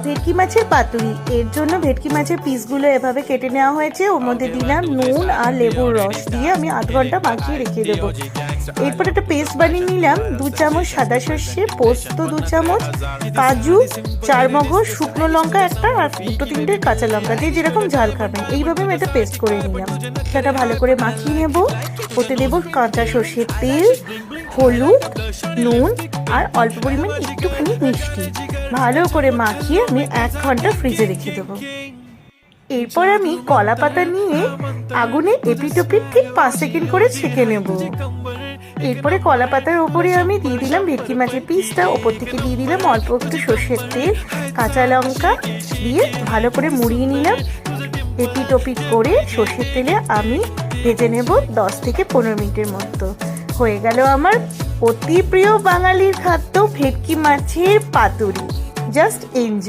ভেটকি মাছের পাতুরি। এর জন্য ভেটকি মাছের পিসগুলো এভাবে কেটে নেওয়া হয়েছে। ওর মধ্যে দিলাম নুন আর লেবুর রস দিয়ে আমি আধ ঘন্টা মাখিয়ে রেখে দেবো। এরপর একটা পেস্ট বানিয়ে নিলাম। 2 চামচ সাদা সর্ষে, পোস্ত 2 চামচ, কাজু, 4 মগজ, শুকনো লঙ্কা একটা আর 2-3টে কাঁচা লঙ্কা দিয়ে যেরকম ঝাল খাবেন এইভাবে আমি এটা পেস্ট করে নিলাম। সেটা ভালো করে মাখিয়ে নেব। ওতে দেবো কাঁচা সর্ষের তেল, হলুদ, নুন আর অল্প পরিমাণ একটুখানি মিষ্টি। ভালো করে মাখিয়ে আমি 1 ঘন্টা ফ্রিজে রেখে দেবো। এরপর আমি কলা পাতা নিয়ে আগুনে এপিটোপিট ঠিক 5 সেকেন্ড করে ছেঁকে নেব। এরপরে কলা পাতার ওপরে আমি দিয়ে দিলাম ভেটকি মাছের পিসটা, ওপর থেকে দিয়ে দিলাম অল্প একটু সর্ষের তেল, কাঁচা লঙ্কা দিয়ে ভালো করে মুড়িয়ে নিলাম। এপিটোপিট করে সর্ষের তেলে আমি ভেজে নেব 10 থেকে 15 মিনিটের মতো। হয়ে গেল আমার অতি প্রিয় বাঙালির খাদ্য ভেটকি মাছের পাতুরি। Just enjoy.